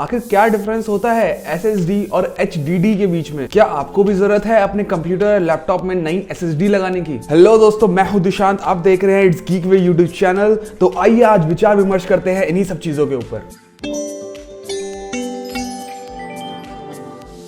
आखिर क्या डिफरेंस होता है SSD और HDD के बीच में? क्या आपको भी जरूरत है अपने कंप्यूटर लैपटॉप में नई SSD लगाने की? हेलो दोस्तों, मैं हूं दुशांत, आप देख रहे हैं it's geek way YouTube channel. तो आइए आज विचार विमर्श करते हैं इन्हीं सब चीजों के ऊपर।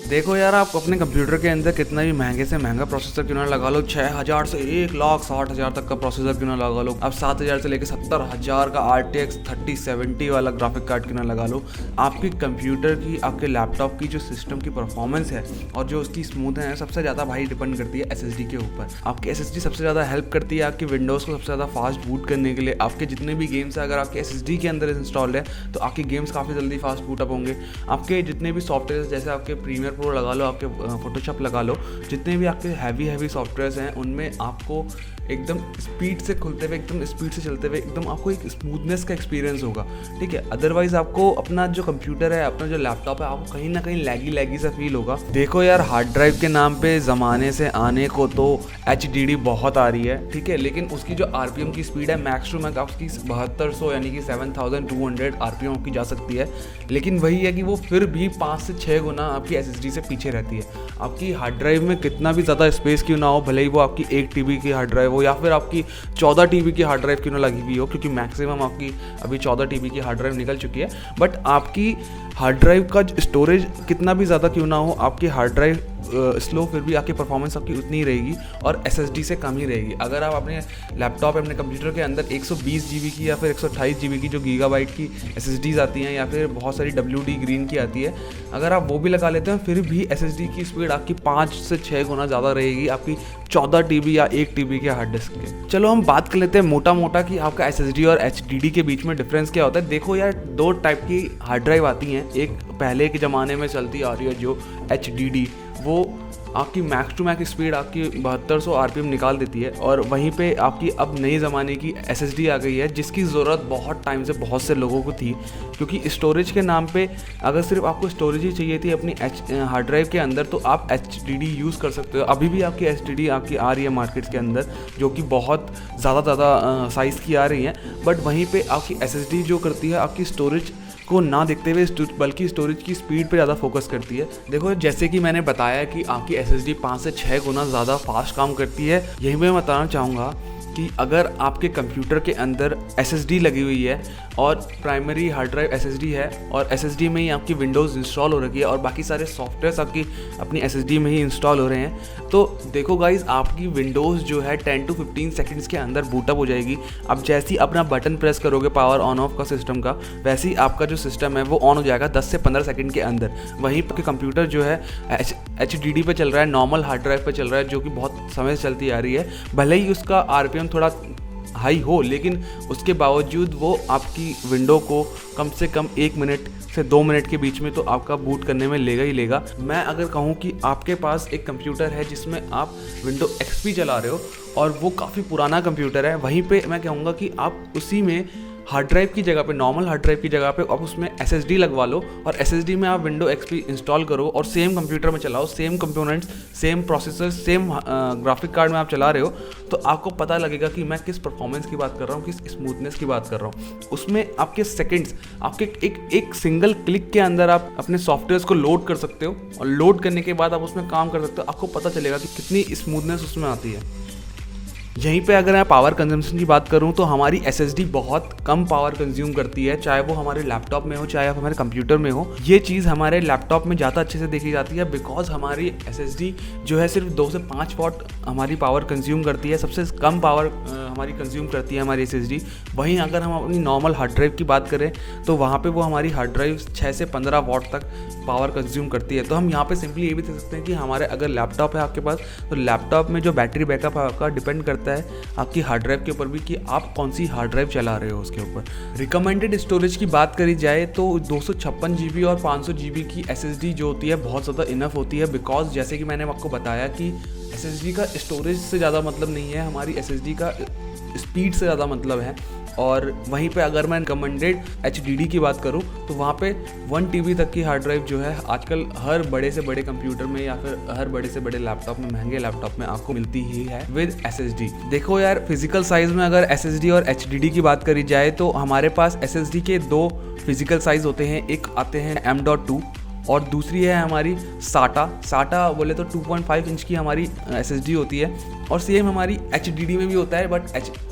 देखो यार, आप अपने कंप्यूटर के अंदर कितना भी महंगे से महंगा प्रोसेसर क्यों ना लगा लो, 6000 से 1,60,000 तक का प्रोसेसर क्यों ना लगा लो, अब 7000 से लेकर 70,000 का RTX 3070 वाला ग्राफिक कार्ड क्यों ना लगा लो, आपके कंप्यूटर की, आपके लैपटॉप की जो सिस्टम की परफॉर्मेंस है और जो उसकी स्मूथनेस है सबसे ज़्यादा भाई डिपेंड करती है SSD के ऊपर। आपकी SSD सबसे ज़्यादा हेल्प करती है आपकी विंडोज़ को सबसे ज़्यादा फास्ट बूट करने के लिए। आपके जितने भी गेम्स है अगर आपके SSD के अंदर इंस्टॉल्ड है तो आपके गेम्स काफ़ी जल्दी फास्ट बूट अप होंगे। आपके जितने भी सॉफ्टवेयर जैसे आपके प्रीमियर प्रो लगा लो, आपके फोटोशॉप लगा लो, जितने भी आपके हैवी सॉफ्टवेयर्स हैं उनमें आपको एकदम स्पीड से खुलते हुए, एकदम स्पीड से चलते हुए, एकदम आपको एक स्मूथनेस का एक्सपीरियंस होगा, ठीक है। अदरवाइज आपको अपना जो कंप्यूटर है, अपना जो लैपटॉप है, आपको कहीं ना कहीं लैगी सा फील होगा। देखो यार, हार्ड ड्राइव के नाम पे ज़माने से आने को तो HDD बहुत आ रही है, ठीक है, लेकिन उसकी जो RPM की स्पीड है मैक्स टू मैक्स आपकी 7200 यानी कि 7200 RPM आपकी जा सकती है। लेकिन वही है कि वो फिर भी 5 से 6 गुना आपकी SSD से पीछे रहती है। आपकी हार्ड ड्राइव में कितना भी ज़्यादा स्पेस क्यों ना हो, भले ही वो आपकी 1 TB की हार्ड ड्राइव हो या फिर आपकी 14 TB की हार्ड ड्राइव क्यों ना लगी हुई हो, क्योंकि मैक्सिमम आपकी अभी 14 TB की हार्ड ड्राइव निकल चुकी है, बट आपकी हार्ड ड्राइव का स्टोरेज कितना भी ज़्यादा क्यों ना हो, आपकी हार्ड ड्राइव स्लो फिर भी आपकी परफॉर्मेंस आपकी उतनी ही रहेगी और SSD से कम ही रहेगी। अगर आप अपने लैपटॉप अपने कंप्यूटर के अंदर 120 GB की या फिर 128 GB की जो गीगाबाइट की SSDs आती हैं या फिर बहुत सारी WD ग्रीन की आती है, अगर आप वो भी लगा लेते हैं फिर भी SSD की स्पीड आपकी 5 से 6 गुना ज़्यादा रहेगी आपकी 14 TB या 1 TB के हार्ड डिस्क के। चलो हम बात कर लेते हैं मोटा कि आपका SSD और HDD के बीच में डिफरेंस क्या होता है। देखो यार, 2 टाइप की हार्ड ड्राइव आती हैं। एक पहले के ज़माने में चलती आ रही है जो HDD, वो आपकी मैक्स टू मैक्स स्पीड आपकी 7200 RPM निकाल देती है, और वहीं पे आपकी अब नई ज़माने की SSD आ गई है जिसकी ज़रूरत बहुत टाइम से बहुत से लोगों को थी, क्योंकि स्टोरेज के नाम पे अगर सिर्फ आपको स्टोरेज ही चाहिए थी अपनी हार्ड ड्राइव के अंदर तो आप HDD यूज़ कर सकते हो। अभी भी आपकी HDD आपकी आ रही है मार्केट्स के अंदर जो कि बहुत ज़्यादा साइज़ की आ रही हैं, बट वहीं पर आपकी SSD जो करती है आपकी स्टोरेज को ना देखते हुए बल्कि स्टोरेज की स्पीड पे ज़्यादा फोकस करती है। देखो, जैसे कि मैंने बताया कि आपकी SSD 5 से 6 गुना ज़्यादा फास्ट काम करती है। यही मैं बताना चाहूँगा कि अगर आपके कंप्यूटर के अंदर SSD लगी हुई है और प्राइमरी हार्ड ड्राइव SSD है और SSD में ही आपकी विंडोज़ इंस्टॉल हो रखी है और बाकी सारे सॉफ्टवेयर्स आपकी अपनी SSD में ही इंस्टॉल हो रहे हैं, तो देखो गाइज, आपकी विंडोज़ जो है 10 to 15 सेकंड्स के अंदर बूटअप हो जाएगी। अब जैसे ही अपना बटन प्रेस करोगे पावर ऑन ऑफ का सिस्टम का, वैसे ही आपका जो सिस्टम है वो ऑन हो जाएगा 10 से 15 सेकंड के अंदर। वहीं पर कंप्यूटर जो है HDD पे चल रहा है, नॉर्मल हार्ड ड्राइव पे चल रहा है, जो कि बहुत समय से चलती आ रही है। भले ही उसका RPM थोड़ा हाई हो, लेकिन उसके बावजूद वो आपकी विंडो को कम से कम 1 मिनट से 2 मिनट के बीच में तो आपका बूट करने में लेगा ही लेगा। मैं अगर कहूँ कि आपके पास एक कंप्यूटर है जिसमें आप विंडो XP चला रहे हो और वो काफ़ी पुराना कंप्यूटर है, वहीं पे मैं कहूँगा कि आप उसी में हार्ड ड्राइव की जगह पे, नॉर्मल हार्ड ड्राइव की जगह पे आप उसमें SSD लगवा लो और SSD में आप विंडो XP इंस्टॉल करो और सेम कंप्यूटर में चलाओ, same components, same processor, same graphic card में आप चला रहे हो, तो आपको पता लगेगा कि मैं किस परफॉर्मेंस की बात कर रहा हूँ, किस स्मूथनेस की बात कर रहा हूँ। उसमें आपके सेकेंड्स, आपके एक सिंगल क्लिक के अंदर आप अपने सॉफ्टवेयर्स को लोड कर सकते हो और लोड करने के बाद आप उसमें काम कर सकते हो। आपको पता चलेगा कि कितनी स्मूथनेस उसमें आती है। यहीं पे अगर मैं पावर कंजम्पशन की बात करूं तो हमारी SSD बहुत कम पावर कंज्यूम करती है, चाहे वो हमारे लैपटॉप में हो चाहे हमारे कंप्यूटर में हो। ये चीज़ हमारे लैपटॉप में ज़्यादा अच्छे से देखी जाती है बिकॉज हमारी SSD जो है सिर्फ 2 से 5 वॉट हमारी पावर कंज्यूम करती है, सबसे कम पावर हमारी कंज्यूम करती है हमारी SSD। वहीं अगर हम अपनी नॉर्मल हार्ड ड्राइव की बात करें तो वहाँ पर वो हमारी हार्ड ड्राइव 6 से 15 वॉट तक पावर कंज्यूम करती है। तो हम यहाँ पर सिंपली ये भी देख सकते हैं कि हमारे अगर लैपटॉप है आपके पास तो लैपटॉप में जो बैटरी बैकअप है आपका डिपेंड करता है आपकी हार्ड ड्राइव के ऊपर भी कि आप कौन सी हार्ड ड्राइव चला रहे हो उसके ऊपर। रिकमेंडेड स्टोरेज की बात करी जाए तो 256 GB और 500 GB की SSD जो होती है बहुत ज़्यादा इनफ होती है, बिकॉज जैसे कि मैंने आपको बताया कि SSD का स्टोरेज से ज़्यादा मतलब नहीं है, हमारी SSD का स्पीड से ज़्यादा मतलब है। और वहीं पे अगर मैं रिकमेंडेड HDD की बात करूँ तो वहाँ पे 1 TB तक की हार्ड ड्राइव जो है आजकल हर बड़े से बड़े कंप्यूटर में या फिर हर बड़े से बड़े लैपटॉप में, महंगे लैपटॉप में आपको मिलती ही है विद SSD। देखो यार, फिजिकल साइज में अगर SSD और HDD की बात करी जाए तो हमारे पास SSD के 2 फिजिकल साइज होते हैं। एक आते हैं M.2 और दूसरी है हमारी SATA बोले तो 2.5 इंच की हमारी SSD होती है। और सेम हमारी HDD में भी होता है, बट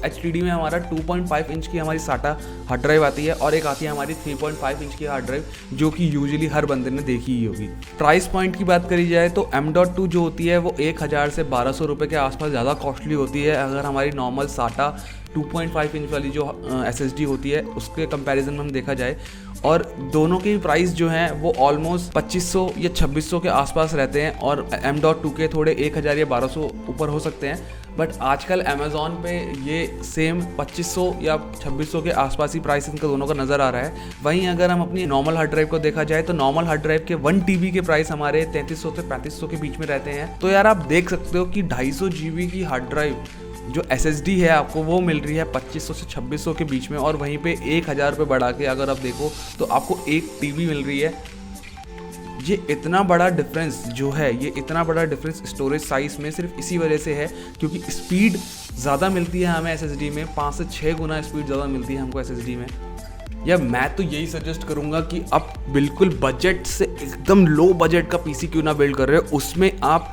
HDD में हमारा 2.5 इंच की हमारी SATA हार्ड ड्राइव आती है और एक आती है हमारी 3.5 इंच की हार्ड ड्राइव, जो कि यूजुअली हर बंदे ने देखी ही होगी। प्राइस पॉइंट की बात करी जाए तो M.2 जो होती है वो 1000 से 1200 रुपये के आसपास ज़्यादा कॉस्टली होती है अगर हमारी नॉर्मल SATA 2.5 इंच वाली जो SSD होती है उसके कंपैरिजन में हम देखा जाए। और दोनों के प्राइस जो हैं वो ऑलमोस्ट 2500 या 2600 के आसपास रहते हैं और M.2 के थोड़े 1000 या 1200 ऊपर हो सकते हैं। बट आजकल अमेज़ॉन पे ये सेम 2500 या 2600 के आसपास ही प्राइस इनका दोनों का नज़र आ रहा है। वहीं अगर हम अपनी नॉर्मल हार्ड ड्राइव को देखा जाए तो नॉर्मल हार्ड ड्राइव के 1 TB के प्राइस हमारे 3300 से 3500 के बीच में रहते हैं। तो यार आप देख सकते हो कि 250 GB की हार्ड ड्राइव जो SSD है आपको वो मिल रही है 2500 से 2600 के बीच में, और वहीं पे 1000 रुपये बढ़ा के अगर आप देखो तो आपको 1 TB मिल रही है। ये इतना बड़ा डिफरेंस जो है, ये इतना बड़ा डिफरेंस स्टोरेज साइज में सिर्फ इसी वजह से है क्योंकि स्पीड ज़्यादा मिलती है हमें SSD में, 5 से 6 गुना स्पीड ज़्यादा मिलती है हमको SSD में। या मैं तो यही सजेस्ट करूँगा कि आप बिल्कुल बजट से एकदम लो बजट का PC क्यों ना बिल्ड कर रहे हो, उसमें आप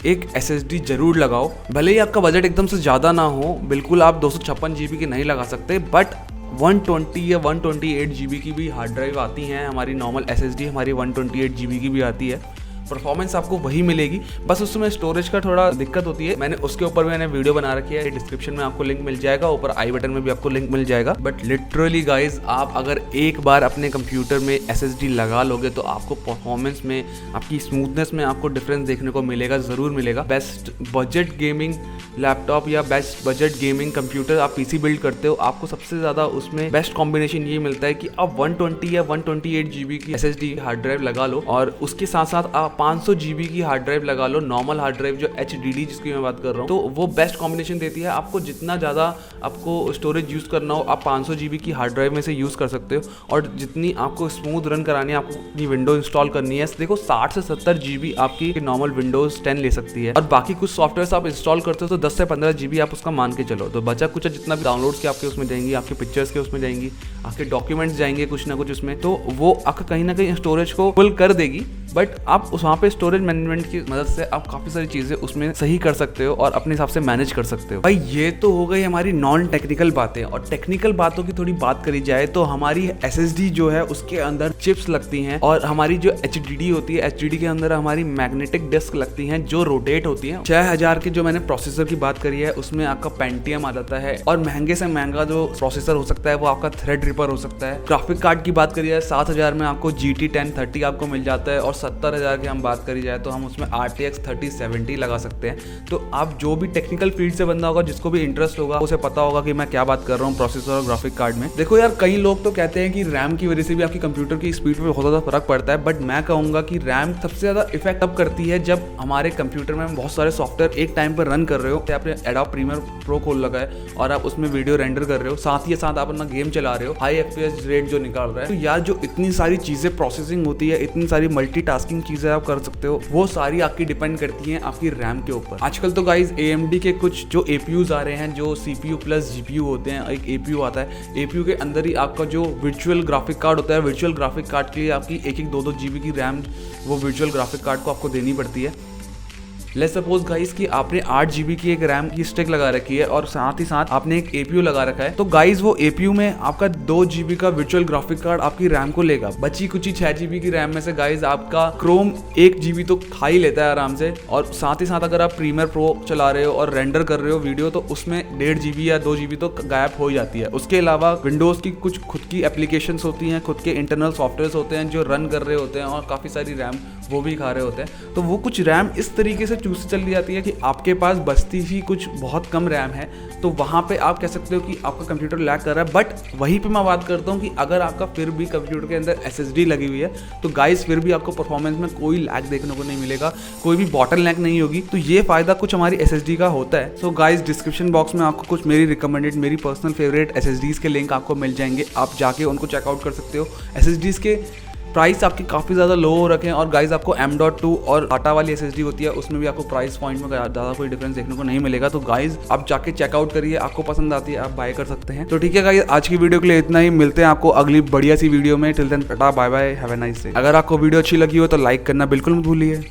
एक SSD जरूर लगाओ। भले ही आपका बजट एकदम से ज़्यादा ना हो, बिल्कुल आप 256 GB की नहीं लगा सकते, बट 120 या 128 GB की भी हार्ड ड्राइव आती हैं। हमारी नॉर्मल SSD हमारी 128 GB की भी आती है। परफॉर्मेंस आपको वही मिलेगी, बस उसमें स्टोरेज का थोड़ा दिक्कत होती है। मैंने उसके ऊपर मैंने वीडियो बना रखी है, डिस्क्रिप्शन में आपको लिंक मिल जाएगा, ऊपर आई बटन में भी आपको लिंक मिल जाएगा। बट लिटरली गाइज, आप अगर एक बार अपने कंप्यूटर में SSD लगा लोगे तो आपको परफॉर्मेंस में, आपकी स्मूथनेस में आपको डिफरेंस देखने को मिलेगा, ज़रूर मिलेगा। बेस्ट बजट गेमिंग लैपटॉप या बेस्ट बजट गेमिंग कंप्यूटर आप PC बिल्ड करते हो, आपको सबसे ज़्यादा उसमें बेस्ट कॉम्बिनेशन ये मिलता है कि आप 120 या 128 GB की SSD हार्ड ड्राइव लगा लो और उसके साथ साथ आप 500 GB की हार्ड ड्राइव लगा लो, नॉर्मल हार्ड ड्राइव जो HDD जिसकी मैं बात कर रहा हूँ, तो वो बेस्ट कॉम्बिनेशन देती है। आपको जितना ज़्यादा आपको स्टोरेज यूज़ करना हो आप 500 GB की हार्ड ड्राइव में से यूज़ कर सकते हो, और जितनी आपको स्मूथ रन करानी है, आपको अपनी विंडो इंस्टॉल करनी है, देखो 60 से 70 GB आपकी नॉर्मल विंडोज 10 ले सकती है। और बाकी कुछ सॉफ्टवेयर आप इंस्टॉल करते हो तो 10 से 15 GB आप उसका मान के चलो, तो बचा कुछ जितना भी डाउनलोड्स के आपके उसमें जाएंगी, आपके पिक्चर्स के उसमें जाएंगी, आपके डॉक्यूमेंट्स जाएंगे कुछ ना कुछ उसमें, तो वो आपका कहीं ना कहीं स्टोरेज को फुल कर देगी। बट आप उस वहाँ पे स्टोरेज मैनेजमेंट की मदद से आप काफ़ी सारी चीज़ें उसमें सही कर सकते हो और अपने हिसाब से मैनेज कर सकते हो। भाई ये तो हो गई हमारी नॉन टेक्निकल बातें, और टेक्निकल बातों की थोड़ी बात करी जाए तो हमारी SSD जो है उसके अंदर चिप्स लगती हैं, और हमारी जो HDD होती है, HDD के अंदर हमारी मैग्नेटिक डिस्क लगती हैं जो रोटेट होती हैं। 6000 के जो मैंने प्रोसेसर की बात करी है उसमें आपका पेंटियम आ जाता है, और महंगे से महंगा जो प्रोसेसर हो सकता है वो आपका थ्रेडरिपर हो सकता है। ग्राफिक कार्ड की बात करी जाए 7000 में आपको GT 1030 आपको मिल जाता है, और 70000 की हम बात करी जाए तो हम उसमें RTX 3070 लगा सकते हैं। तो आप जो भी टेक्निकल फील्ड से बंदा होगा, जिसको भी इंटरेस्ट होगा, उसे पता होगा कि मैं क्या बात कर रहा हूँ प्रोसेसर और ग्राफिक कार्ड में। देखो यार, कई लोग तो कहते हैं कि रैम की वजह से भी आपकी कंप्यूटर की स्पीड पे बहुत ज़्यादा फर्क पड़ता है, बट मैं कहूँगा कि रैम सबसे ज़्यादा इफेक्ट तब करती है जब हमारे कंप्यूटर में बहुत सारे सॉफ्टवेयर एक टाइम पर रन कर रहे हो। आपने एडोब प्रीमियर प्रो खोल लगा है और आप उसमें वीडियो रेंडर कर रहे हो, साथ ही साथ आप अपना गेम चला रहे हो, हाई FPS रेट जो निकाल रहा है। तो यार जो इतनी सारी चीज़ें प्रोसेसिंग होती है, इतनी सारी मल्टीटास्किंग चीज़ें आप कर सकते हो, वो सारी आपकी डिपेंड करती हैं आपकी रैम के ऊपर। आजकल तो गाइज AMD के कुछ जो APUs आ रहे हैं जो CPU प्लस GPU होते हैं, एक APU आता है, APU के अंदर ही आपका जो वर्चुअल ग्राफिक कार्ड होता है, वर्चुअल ग्राफिक कार्ड के लिए आपकी 1-1, 2-2 GB की रैम वो वर्चुअल ग्राफिक कार्ड को आपको देनी पड़ती है। लेट्स सपोज गाइस कि आपने 8 GB की एक रैम की स्टिक लगा रखी है और साथ ही साथ आपने एक APU लगा रखा है, तो गाइस वो APU में आपका 2 GB का वर्चुअल ग्राफिक कार्ड आपकी रैम को लेगा। बची कुछ 6 GB की रैम में से गाइस आपका क्रोम 1 GB तो खा ही लेता है आराम से, और साथ ही साथ अगर आप प्रीमियर प्रो चला रहे हो और रेंडर कर रहे हो वीडियो तो उसमें 1.5 GB या 2 GB तो गायब हो जाती है। उसके अलावा विंडोज की कुछ खुद की एप्लीकेशंस होती हैं, खुद के इंटरनल सॉफ्टवेयर होते हैं जो रन कर रहे होते हैं, और काफ़ी सारी रैम वो भी खा रहे होते हैं। तो वो कुछ रैम इस तरीके से चूज चली जाती है कि आपके पास बचती ही कुछ बहुत कम रैम है, तो वहाँ पे आप कह सकते हो कि आपका कंप्यूटर लैग कर रहा है। बट वहीं पे मैं बात करता हूँ कि अगर आपका फिर भी कंप्यूटर के अंदर SSD लगी हुई है तो गाइस फिर भी आपको परफॉर्मेंस में कोई लैग देखने को नहीं मिलेगा, कोई भी बॉटल लैग नहीं होगी। तो ये फायदा कुछ हमारी SSD का होता है। सो गाइस डिस्क्रिप्शन बॉक्स में आपको कुछ मेरी रिकमेंडेड, मेरी पर्सनल फेवरेट SSDs के लिंक आपको मिल जाएंगे, आप जाके उनको चेकआउट कर सकते हो। SSDs के प्राइस आपकी काफ़ी ज़्यादा लो हो रखे हैं और गाइस आपको M.2 और टाटा वाली SSD होती है, उसमें भी आपको प्राइस पॉइंट में ज़्यादा कोई डिफरेंस देखने को नहीं मिलेगा। तो गाइस आप जाके चेकआउट करिए, आपको पसंद आती है आप बाय कर सकते हैं। तो ठीक है गाइस, आज की वीडियो के लिए इतना ही, मिलते हैं आपको अगली बढ़िया सी वीडियो में। Till then tata bye bye, have a nice day. अगर आपको वीडियो अच्छी लगी हो तो लाइक करना बिल्कुल मत भूलिए।